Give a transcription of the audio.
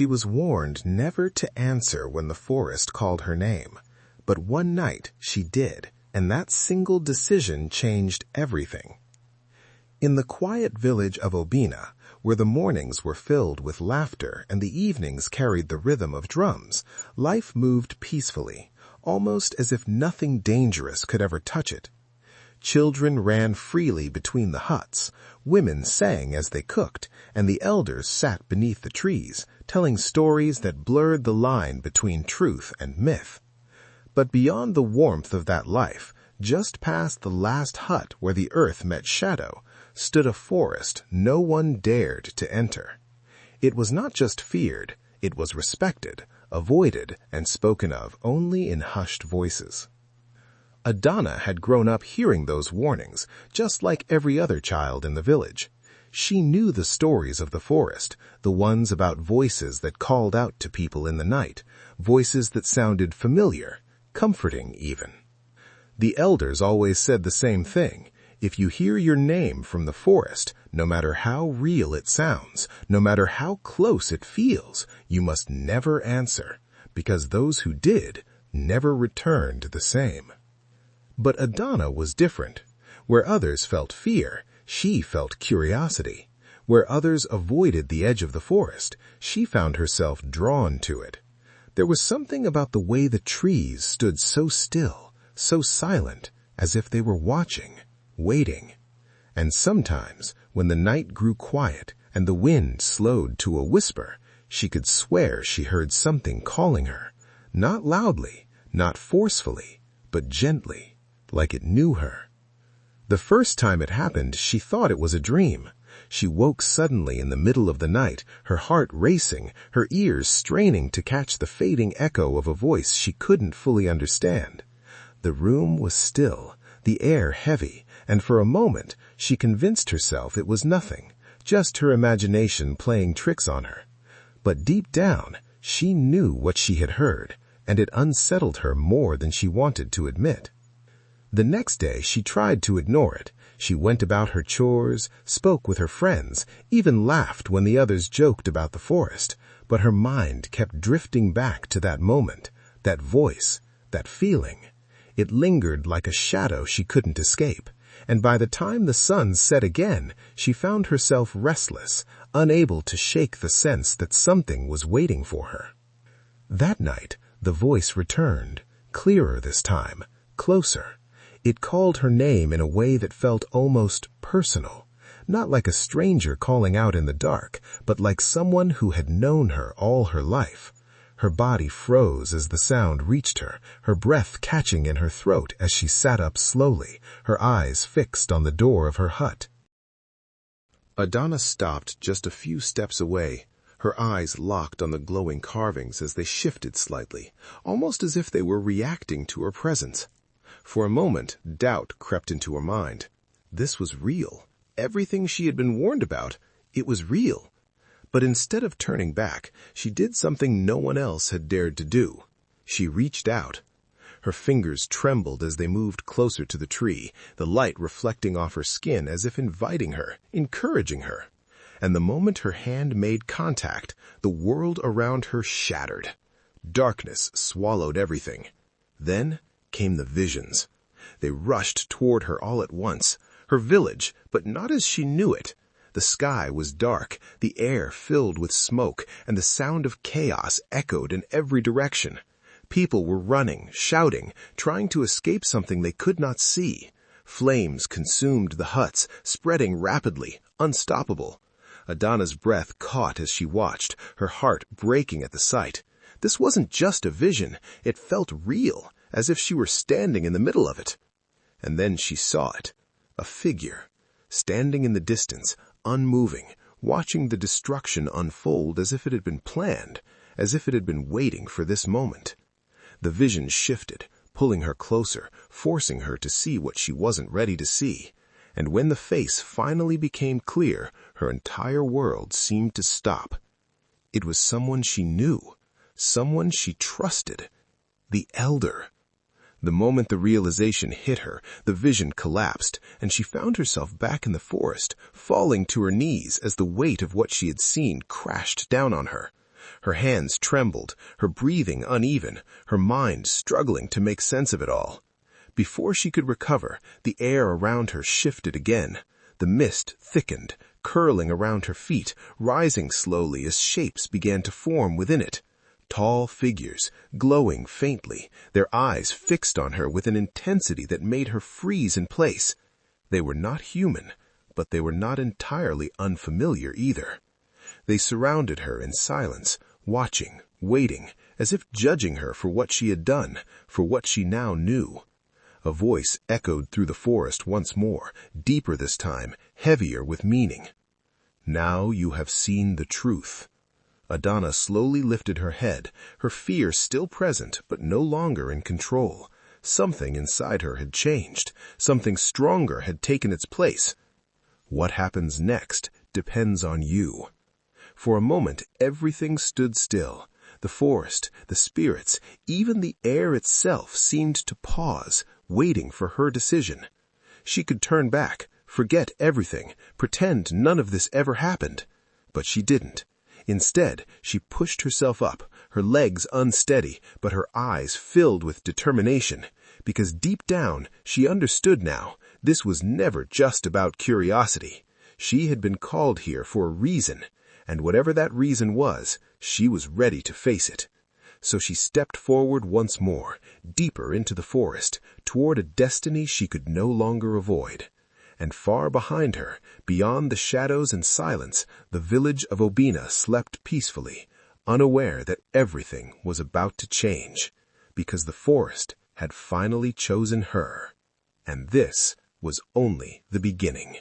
She was warned never to answer when the forest called her name. But one night she did, and that single decision changed everything. In the quiet village of Obinna, where the mornings were filled with laughter and the evenings carried the rhythm of drums, life moved peacefully, almost as if nothing dangerous could ever touch it. Children ran freely between the huts, women sang as they cooked, and the elders sat beneath the trees, telling stories that blurred the line between truth and myth. But beyond the warmth of that life, just past the last hut where the earth met shadow, stood a forest no one dared to enter. It was not just feared, it was respected, avoided, and spoken of only in hushed voices. Adanna had grown up hearing those warnings, just like every other child in the village. She knew the stories of the forest, the ones about voices that called out to people in the night, voices that sounded familiar, comforting even. The elders always said the same thing. If you hear your name from the forest, no matter how real it sounds, no matter how close it feels, you must never answer, because those who did never returned the same. But Adanna was different. Where others felt fear, she felt curiosity. Where others avoided the edge of the forest, she found herself drawn to it. There was something about the way the trees stood so still, so silent, as if they were watching, waiting. And sometimes, when the night grew quiet and the wind slowed to a whisper, she could swear she heard something calling her, not loudly, not forcefully, but gently, like it knew her. The first time it happened, she thought it was a dream. She woke suddenly in the middle of the night, her heart racing, her ears straining to catch the fading echo of a voice she couldn't fully understand. The room was still, the air heavy, and for a moment she convinced herself it was nothing, just her imagination playing tricks on her. But deep down, she knew what she had heard, and it unsettled her more than she wanted to admit. The next day she tried to ignore it. She went about her chores, spoke with her friends, even laughed when the others joked about the forest, but her mind kept drifting back to that moment, that voice, that feeling. It lingered like a shadow she couldn't escape, and by the time the sun set again, she found herself restless, unable to shake the sense that something was waiting for her. That night, the voice returned, clearer this time, closer. It called her name in a way that felt almost personal, not like a stranger calling out in the dark, but like someone who had known her all her life. Her body froze as the sound reached her, her breath catching in her throat as she sat up slowly, her eyes fixed on the door of her hut. Adanna stopped just a few steps away, her eyes locked on the glowing carvings as they shifted slightly, almost as if they were reacting to her presence. For a moment, doubt crept into her mind. This was real. Everything she had been warned about, it was real. But instead of turning back, she did something no one else had dared to do. She reached out. Her fingers trembled as they moved closer to the tree, the light reflecting off her skin as if inviting her, encouraging her. And the moment her hand made contact, the world around her shattered. Darkness swallowed everything. Then came the visions. They rushed toward her all at once. Her village, but not as she knew it. The sky was dark, the air filled with smoke, and the sound of chaos echoed in every direction. People were running, shouting, trying to escape something they could not see. Flames consumed the huts, spreading rapidly, unstoppable. Adanna's breath caught as she watched, her heart breaking at the sight. This wasn't just a vision, it felt real, as if she were standing in the middle of it. And then she saw it, a figure, standing in the distance, unmoving, watching the destruction unfold as if it had been planned, as if it had been waiting for this moment. The vision shifted, pulling her closer, forcing her to see what she wasn't ready to see. And when the face finally became clear, her entire world seemed to stop. It was someone she knew, someone she trusted, the Elder. The moment the realization hit her, the vision collapsed, and she found herself back in the forest, falling to her knees as the weight of what she had seen crashed down on her. Her hands trembled, her breathing uneven, her mind struggling to make sense of it all. Before she could recover, the air around her shifted again. The mist thickened, curling around her feet, rising slowly as shapes began to form within it. Tall figures, glowing faintly, their eyes fixed on her with an intensity that made her freeze in place. They were not human, but they were not entirely unfamiliar either. They surrounded her in silence, watching, waiting, as if judging her for what she had done, for what she now knew. A voice echoed through the forest once more, deeper this time, heavier with meaning. "Now you have seen the truth." Adanna slowly lifted her head, her fear still present but no longer in control. Something inside her had changed. Something stronger had taken its place. What happens next depends on you. For a moment, everything stood still. The forest, the spirits, even the air itself seemed to pause, waiting for her decision. She could turn back, forget everything, pretend none of this ever happened. But she didn't. Instead, she pushed herself up, her legs unsteady, but her eyes filled with determination, because deep down she understood now this was never just about curiosity. She had been called here for a reason, and whatever that reason was, she was ready to face it. So she stepped forward once more, deeper into the forest, toward a destiny she could no longer avoid. And far behind her, beyond the shadows and silence, the village of Obinna slept peacefully, unaware that everything was about to change, because the forest had finally chosen her. And this was only the beginning.